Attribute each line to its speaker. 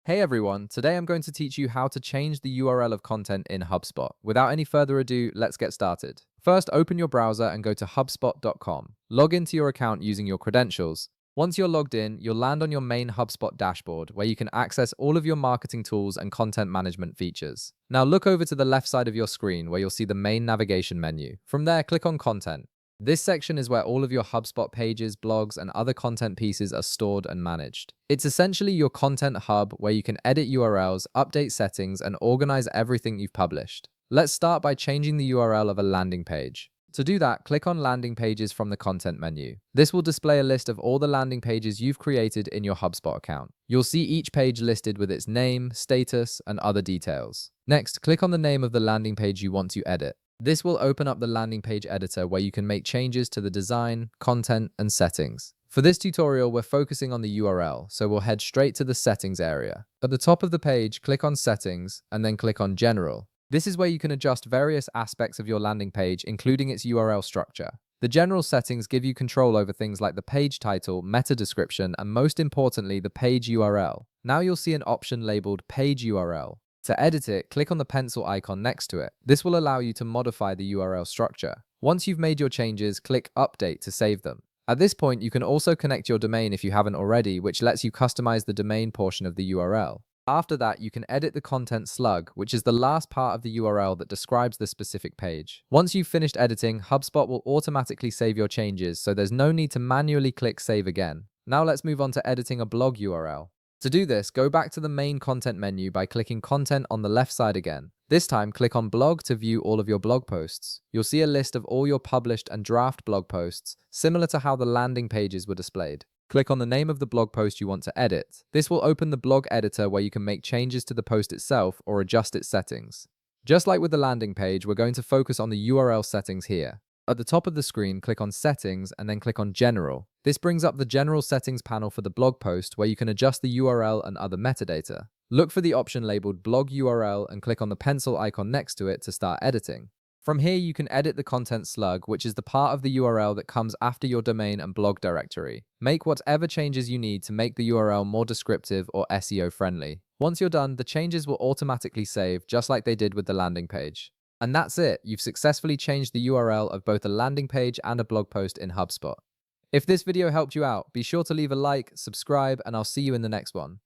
Speaker 1: Hey everyone, today I'm going to teach you how to change the URL of content in HubSpot. Without any further ado, let's get started. First, open your browser and go to HubSpot.com. Log into your account using your credentials. Once you're logged in, you'll land on your main HubSpot dashboard where you can access all of your marketing tools and content management features. Now look over to the left side of your screen where you'll see the main navigation menu. From there, click on Content. This section is where all of your HubSpot pages, blogs, and other content pieces are stored and managed. It's essentially your content hub where you can edit URLs, update settings, and organize everything you've published. Let's start by changing the URL of a landing page. To do that, click on Landing Pages from the Content menu. This will display a list of all the landing pages you've created in your HubSpot account. You'll see each page listed with its name, status, and other details. Next, click on the name of the landing page you want to edit. This will open up the landing page editor where you can make changes to the design, content, and settings. For this tutorial, we're focusing on the URL, so we'll head straight to the settings area. At the top of the page, click on Settings, and then click on General. This is where you can adjust various aspects of your landing page, including its URL structure. The general settings give you control over things like the page title, meta description, and most importantly, the page URL. Now you'll see an option labeled Page URL. To edit it, click on the pencil icon next to it. This will allow you to modify the URL structure. Once you've made your changes, click Update to save them. At this point, you can also connect your domain if you haven't already, which lets you customize the domain portion of the URL. After that, you can edit the content slug, which is the last part of the URL that describes the specific page. Once you've finished editing, HubSpot will automatically save your changes, so there's no need to manually click Save again. Now let's move on to editing a blog URL. To do this, go back to the main content menu by clicking Content on the left side again. This time, click on Blog to view all of your blog posts. You'll see a list of all your published and draft blog posts, similar to how the landing pages were displayed. Click on the name of the blog post you want to edit. This will open the blog editor where you can make changes to the post itself or adjust its settings. Just like with the landing page, we're going to focus on the URL settings here. At the top of the screen, click on Settings and then click on General. This brings up the General Settings panel for the blog post where you can adjust the URL and other metadata. Look for the option labeled Blog URL and click on the pencil icon next to it to start editing. From here, you can edit the content slug, which is the part of the URL that comes after your domain and blog directory. Make whatever changes you need to make the URL more descriptive or SEO friendly. Once you're done, the changes will automatically save just like they did with the landing page. And that's it. You've successfully changed the URL of both a landing page and a blog post in HubSpot. If this video helped you out, be sure to leave a like, subscribe, and I'll see you in the next one.